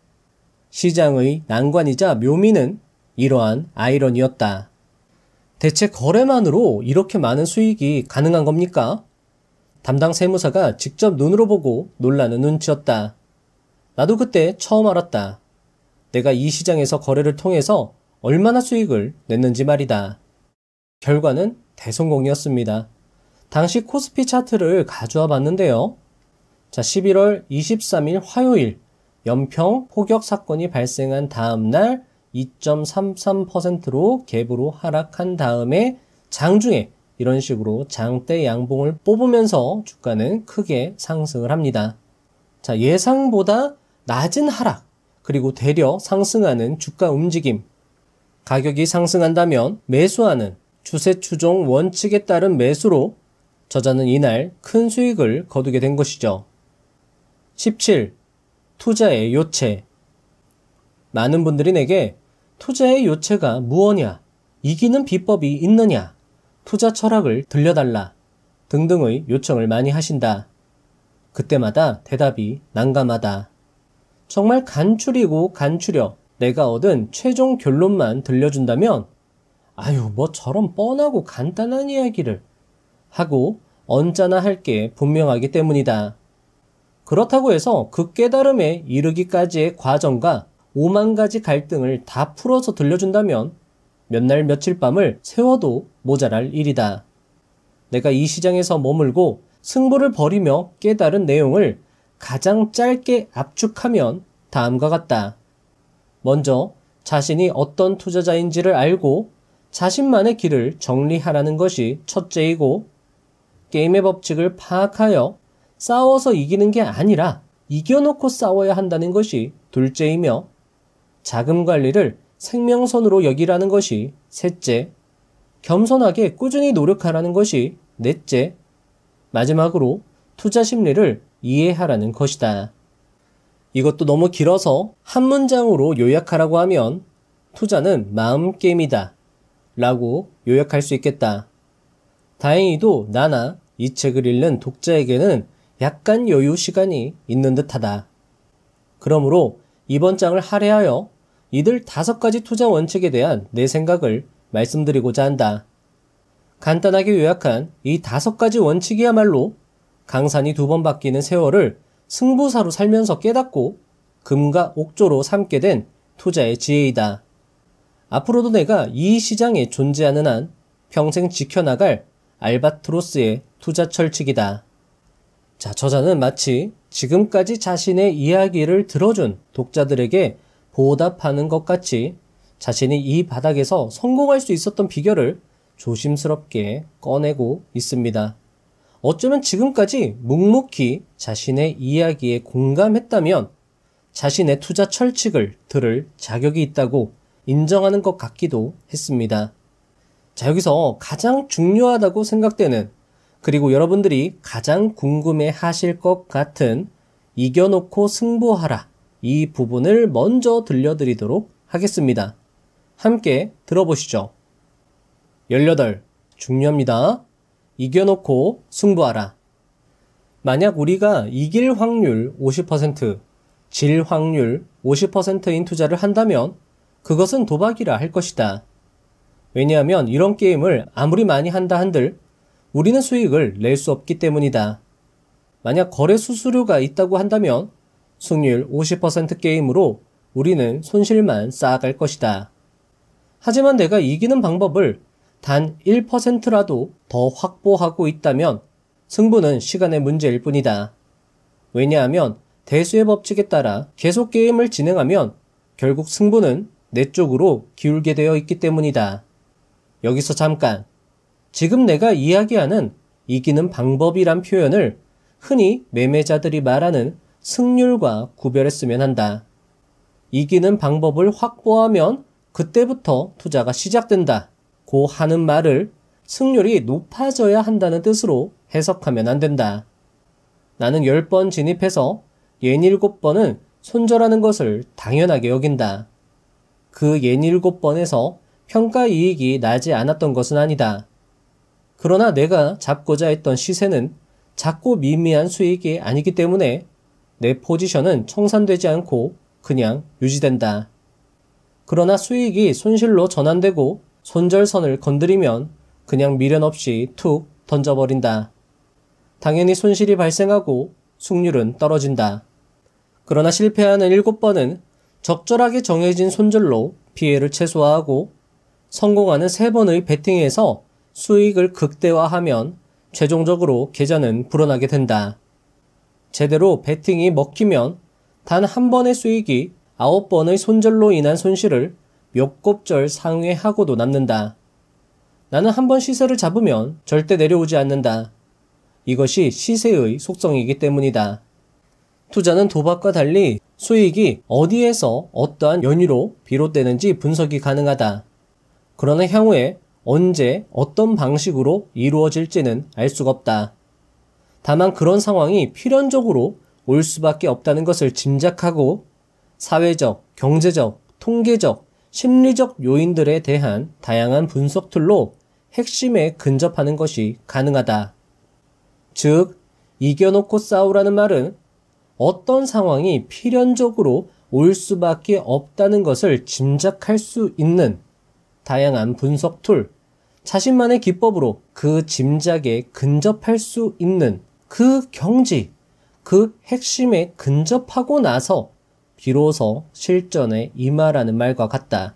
시장의 난관이자 묘미는 이러한 아이러니였다. 대체 거래만으로 이렇게 많은 수익이 가능한 겁니까? 담당 세무사가 직접 눈으로 보고 놀라는 눈치였다. 나도 그때 처음 알았다. 내가 이 시장에서 거래를 통해서 얼마나 수익을 냈는지 말이다. 결과는 대성공이었습니다. 당시 코스피 차트를 가져와 봤는데요. 자, 11월 23일 화요일 연평 포격 사건이 발생한 다음 날 2.33%로 갭으로 하락한 다음에 장중에 이런 식으로 장대 양봉을 뽑으면서 주가는 크게 상승을 합니다. 자, 예상보다 낮은 하락, 그리고 되려 상승하는 주가 움직임. 가격이 상승한다면 매수하는 추세 추종 원칙에 따른 매수로 저자는 이날 큰 수익을 거두게 된 것이죠. 17. 투자의 요체. 많은 분들이 내게 투자의 요체가 무엇이냐, 이기는 비법이 있느냐, 투자 철학을 들려달라 등등의 요청을 많이 하신다. 그때마다 대답이 난감하다. 정말 간추리고 간추려 내가 얻은 최종 결론만 들려준다면 아유, 뭐 저런 뻔하고 간단한 이야기를 하고 언짢아 할 게 분명하기 때문이다. 그렇다고 해서 그 깨달음에 이르기까지의 과정과 5만 가지 갈등을 다 풀어서 들려준다면 몇 날 며칠 밤을 세워도 모자랄 일이다. 내가 이 시장에서 머물고 승부를 벌이며 깨달은 내용을 가장 짧게 압축하면 다음과 같다. 먼저 자신이 어떤 투자자인지를 알고 자신만의 길을 정리하라는 것이 첫째이고, 게임의 법칙을 파악하여 싸워서 이기는 게 아니라 이겨놓고 싸워야 한다는 것이 둘째이며, 자금 관리를 생명선으로 여기라는 것이 셋째, 겸손하게 꾸준히 노력하라는 것이 넷째, 마지막으로 투자 심리를 이해하라는 것이다. 이것도 너무 길어서 한 문장으로 요약하라고 하면 투자는 마음 게임이다 라고 요약할 수 있겠다. 다행히도 나나 이 책을 읽는 독자에게는 약간 여유 시간이 있는 듯하다. 그러므로 이번 장을 할애하여 이들 5가지 투자 원칙에 대한 내 생각을 말씀드리고자 한다. 간단하게 요약한 이 5가지 원칙이야말로 강산이 2번 바뀌는 세월을 승부사로 살면서 깨닫고 금과 옥조로 삼게 된 투자의 지혜이다. 앞으로도 내가 이 시장에 존재하는 한 평생 지켜나갈 알바트로스의 투자 철칙이다. 자, 저자는 마치 지금까지 자신의 이야기를 들어준 독자들에게 보답하는 것 같이 자신이 이 바닥에서 성공할 수 있었던 비결을 조심스럽게 꺼내고 있습니다. 어쩌면 지금까지 묵묵히 자신의 이야기에 공감했다면 자신의 투자 철칙을 들을 자격이 있다고 인정하는 것 같기도 했습니다. 자, 여기서 가장 중요하다고 생각되는, 그리고 여러분들이 가장 궁금해 하실 것 같은 이겨놓고 승부하라, 이 부분을 먼저 들려드리도록 하겠습니다. 함께 들어보시죠. 18. 중요합니다. 이겨놓고 승부하라. 만약 우리가 이길 확률 50%, 질 확률 50%인 투자를 한다면 그것은 도박이라 할 것이다. 왜냐하면 이런 게임을 아무리 많이 한다 한들 우리는 수익을 낼 수 없기 때문이다. 만약 거래 수수료가 있다고 한다면 승률 50% 게임으로 우리는 손실만 쌓아갈 것이다. 하지만 내가 이기는 방법을 단 1%라도 더 확보하고 있다면 승부는 시간의 문제일 뿐이다. 왜냐하면 대수의 법칙에 따라 계속 게임을 진행하면 결국 승부는 내 쪽으로 기울게 되어 있기 때문이다. 여기서 잠깐, 지금 내가 이야기하는 이기는 방법이란 표현을 흔히 매매자들이 말하는 승률과 구별했으면 한다. 이기는 방법을 확보하면 그때부터 투자가 시작된다 고 하는 말을 승률이 높아져야 한다는 뜻으로 해석하면 안 된다. 나는 10번 진입해서 67번은 손절하는 것을 당연하게 여긴다. 그 67번에서 평가 이익이 나지 않았던 것은 아니다. 그러나 내가 잡고자 했던 시세는 작고 미미한 수익이 아니기 때문에 내 포지션은 청산되지 않고 그냥 유지된다. 그러나 수익이 손실로 전환되고 손절선을 건드리면 그냥 미련 없이 툭 던져버린다. 당연히 손실이 발생하고 승률은 떨어진다. 그러나 실패하는 7번은 적절하게 정해진 손절로 피해를 최소화하고 성공하는 3번의 베팅에서 수익을 극대화하면 최종적으로 계좌는 불어나게 된다. 제대로 베팅이 먹히면 단 한 번의 수익이 9번의 손절로 인한 손실을 몇 곱절 상회하고도 남는다. 나는 한 번 시세를 잡으면 절대 내려오지 않는다. 이것이 시세의 속성이기 때문이다. 투자는 도박과 달리 수익이 어디에서 어떠한 연유로 비롯되는지 분석이 가능하다. 그러나 향후에 언제 어떤 방식으로 이루어질지는 알 수가 없다. 다만 그런 상황이 필연적으로 올 수밖에 없다는 것을 짐작하고 사회적, 경제적, 통계적, 심리적 요인들에 대한 다양한 분석 툴로 핵심에 근접하는 것이 가능하다. 즉, 이겨놓고 싸우라는 말은 어떤 상황이 필연적으로 올 수밖에 없다는 것을 짐작할 수 있는 다양한 분석 툴, 자신만의 기법으로 그 짐작에 근접할 수 있는 그 경지, 그 핵심에 근접하고 나서 비로소 실전에 임하라는 말과 같다.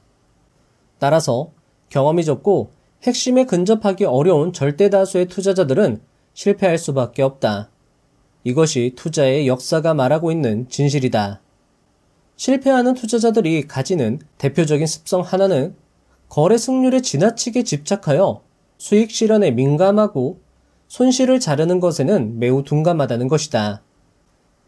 따라서 경험이 적고 핵심에 근접하기 어려운 절대다수의 투자자들은 실패할 수밖에 없다. 이것이 투자의 역사가 말하고 있는 진실이다. 실패하는 투자자들이 가지는 대표적인 습성 하나는 거래 승률에 지나치게 집착하여 수익 실현에 민감하고 손실을 자르는 것에는 매우 둔감하다는 것이다.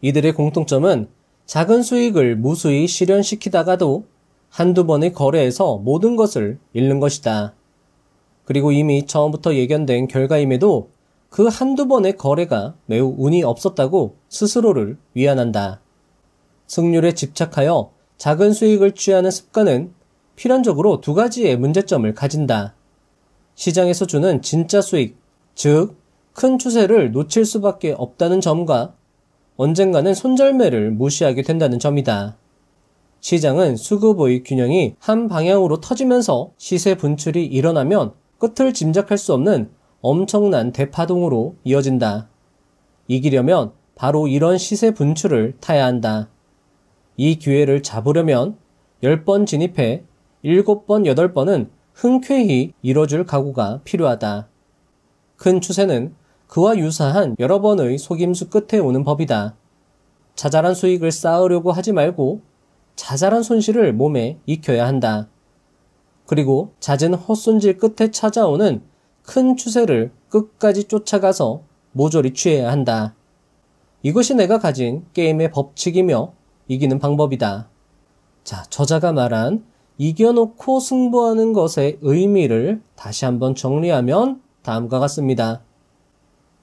이들의 공통점은 작은 수익을 무수히 실현시키다가도 한두 번의 거래에서 모든 것을 잃는 것이다. 그리고 이미 처음부터 예견된 결과임에도 그 한두 번의 거래가 매우 운이 없었다고 스스로를 위안한다. 승률에 집착하여 작은 수익을 취하는 습관은 필연적으로 두 가지의 문제점을 가진다. 시장에서 주는 진짜 수익, 즉 큰 추세를 놓칠 수밖에 없다는 점과 언젠가는 손절매를 무시하게 된다는 점이다. 시장은 수급의 균형이 한 방향으로 터지면서 시세 분출이 일어나면 끝을 짐작할 수 없는 엄청난 대파동으로 이어진다. 이기려면 바로 이런 시세 분출을 타야 한다. 이 기회를 잡으려면 10번 진입해 7번, 8번은 흔쾌히 이뤄줄 각오가 필요하다. 큰 추세는 그와 유사한 여러 번의 속임수 끝에 오는 법이다. 자잘한 수익을 쌓으려고 하지 말고 자잘한 손실을 몸에 익혀야 한다. 그리고 잦은 헛손질 끝에 찾아오는 큰 추세를 끝까지 쫓아가서 모조리 취해야 한다. 이것이 내가 가진 게임의 법칙이며 이기는 방법이다. 자, 저자가 말한 이겨놓고 승부하는 것의 의미를 다시 한번 정리하면 다음과 같습니다.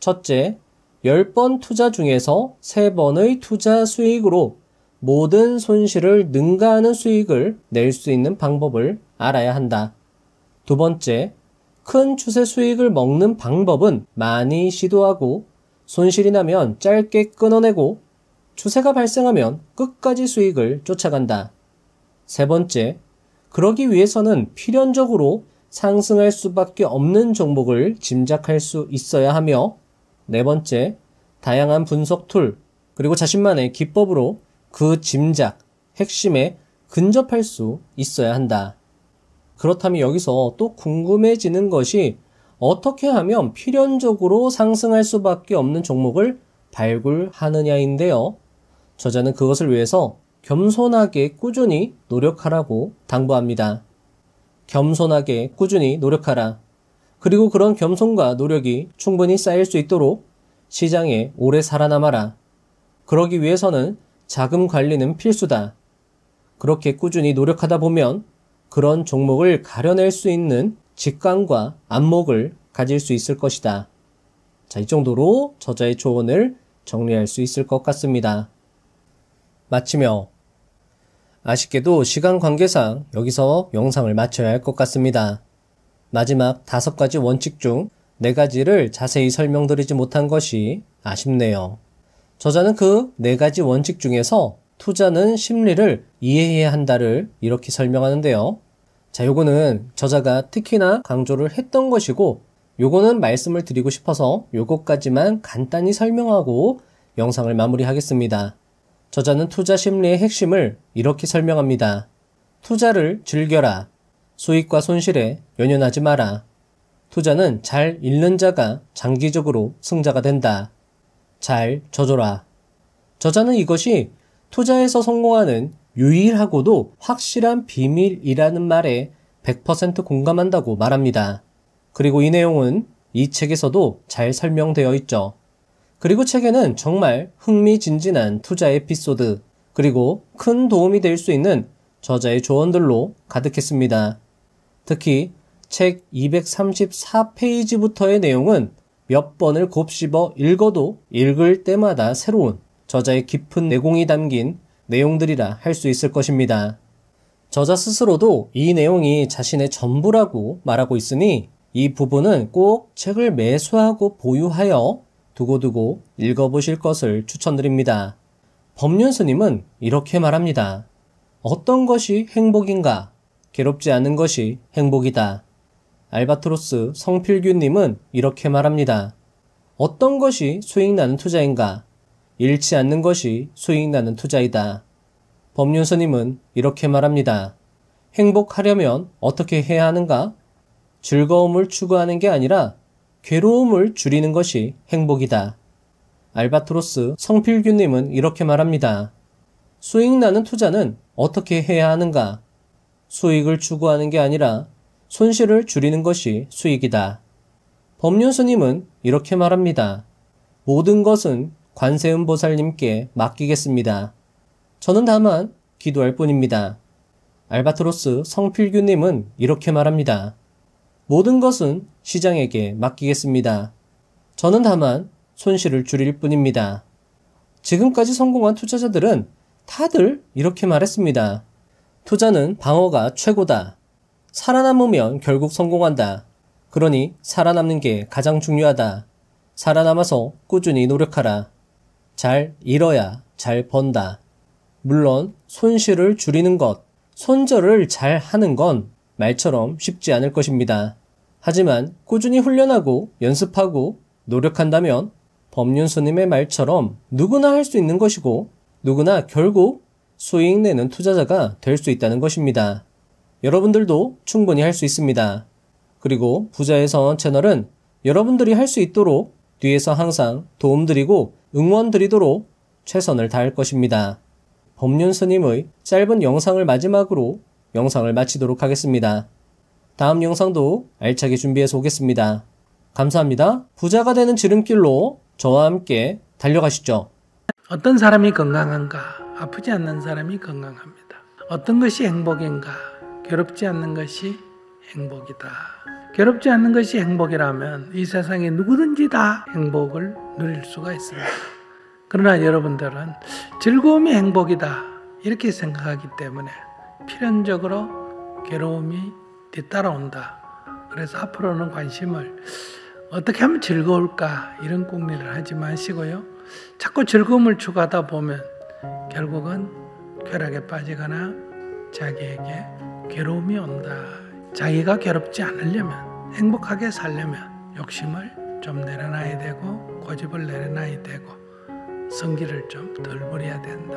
첫째, 10번 투자 중에서 3번의 투자 수익으로 모든 손실을 능가하는 수익을 낼 수 있는 방법을 알아야 한다. 두 번째, 큰 추세 수익을 먹는 방법은 많이 시도하고 손실이 나면 짧게 끊어내고 추세가 발생하면 끝까지 수익을 쫓아간다. 세 번째, 그러기 위해서는 필연적으로 상승할 수밖에 없는 종목을 짐작할 수 있어야 하며 네 번째, 다양한 분석 툴, 그리고 자신만의 기법으로 그 짐작, 핵심에 근접할 수 있어야 한다. 그렇다면 여기서 또 궁금해지는 것이 어떻게 하면 필연적으로 상승할 수밖에 없는 종목을 발굴하느냐인데요. 저자는 그것을 위해서 겸손하게 꾸준히 노력하라고 당부합니다. 겸손하게 꾸준히 노력하라. 그리고 그런 겸손과 노력이 충분히 쌓일 수 있도록 시장에 오래 살아남아라. 그러기 위해서는 자금 관리는 필수다. 그렇게 꾸준히 노력하다 보면 그런 종목을 가려낼 수 있는 직감과 안목을 가질 수 있을 것이다. 자, 이 정도로 저자의 조언을 정리할 수 있을 것 같습니다. 마치며 아쉽게도 시간 관계상 여기서 영상을 마쳐야 할 것 같습니다. 마지막 5가지 원칙 중 4가지를 자세히 설명드리지 못한 것이 아쉽네요. 저자는 그 4가지 원칙 중에서 투자는 심리를 이해해야 한다를 이렇게 설명하는데요. 자, 요거는 저자가 특히나 강조를 했던 것이고, 요거는 말씀을 드리고 싶어서 요것까지만 간단히 설명하고 영상을 마무리하겠습니다. 저자는 투자 심리의 핵심을 이렇게 설명합니다. 투자를 즐겨라. 수익과 손실에 연연하지 마라. 투자는 잘 읽는 자가 장기적으로 승자가 된다. 잘 져줘라. 저자는 이것이 투자에서 성공하는 유일하고도 확실한 비밀이라는 말에 100% 공감한다고 말합니다. 그리고 이 내용은 이 책에서도 잘 설명되어 있죠. 그리고 책에는 정말 흥미진진한 투자 에피소드, 그리고 큰 도움이 될 수 있는 저자의 조언들로 가득했습니다. 특히 책 234페이지부터의 내용은 몇 번을 곱씹어 읽어도 읽을 때마다 새로운 저자의 깊은 내공이 담긴 내용들이라 할 수 있을 것입니다. 저자 스스로도 이 내용이 자신의 전부라고 말하고 있으니 이 부분은 꼭 책을 매수하고 보유하여 두고두고 읽어보실 것을 추천드립니다. 법륜스님은 이렇게 말합니다. 어떤 것이 행복인가? 괴롭지 않은 것이 행복이다. 알바트로스 성필규님은 이렇게 말합니다. 어떤 것이 수익나는 투자인가? 잃지 않는 것이 수익나는 투자이다. 법륜스님은 이렇게 말합니다. 행복하려면 어떻게 해야 하는가? 즐거움을 추구하는 게 아니라 괴로움을 줄이는 것이 행복이다. 알바트로스 성필규님은 이렇게 말합니다. 수익나는 투자는 어떻게 해야 하는가? 수익을 추구하는 게 아니라 손실을 줄이는 것이 수익이다. 법륜스님은 이렇게 말합니다. 모든 것은 관세음보살님께 맡기겠습니다. 저는 다만 기도할 뿐입니다. 알바트로스 성필규님은 이렇게 말합니다. 모든 것은 시장에게 맡기겠습니다. 저는 다만 손실을 줄일 뿐입니다. 지금까지 성공한 투자자들은 다들 이렇게 말했습니다. 투자는 방어가 최고다. 살아남으면 결국 성공한다. 그러니 살아남는 게 가장 중요하다. 살아남아서 꾸준히 노력하라. 잘 잃어야 잘 번다. 물론 손실을 줄이는 것, 손절을 잘 하는 건 말처럼 쉽지 않을 것입니다. 하지만 꾸준히 훈련하고 연습하고 노력한다면 법륜스님의 말처럼 누구나 할 수 있는 것이고 누구나 결국 수익 내는 투자자가 될 수 있다는 것입니다. 여러분들도 충분히 할 수 있습니다. 그리고 부자의 선언 채널은 여러분들이 할 수 있도록 뒤에서 항상 도움드리고 응원드리도록 최선을 다할 것입니다. 법륜스님의 짧은 영상을 마지막으로 영상을 마치도록 하겠습니다. 다음 영상도 알차게 준비해서 오겠습니다. 감사합니다. 부자가 되는 지름길로 저와 함께 달려가시죠. 어떤 사람이 건강한가? 아프지 않는 사람이 건강합니다. 어떤 것이 행복인가? 괴롭지 않는 것이 행복이다. 괴롭지 않는 것이 행복이라면 이 세상에 누구든지 다 행복을 누릴 수가 있습니다. 그러나 여러분들은 즐거움이 행복이다 이렇게 생각하기 때문에 필연적으로 괴로움이 뒤따라온다. 그래서 앞으로는 관심을 어떻게 하면 즐거울까 이런 궁리를 하지 마시고요. 자꾸 즐거움을 추구하다 보면 결국은 쾌락에 빠지거나 자기에게 괴로움이 온다. 자기가 괴롭지 않으려면, 행복하게 살려면 욕심을 좀 내려놔야 되고 고집을 내려놔야 되고 성기를 좀 덜 부려야 된다.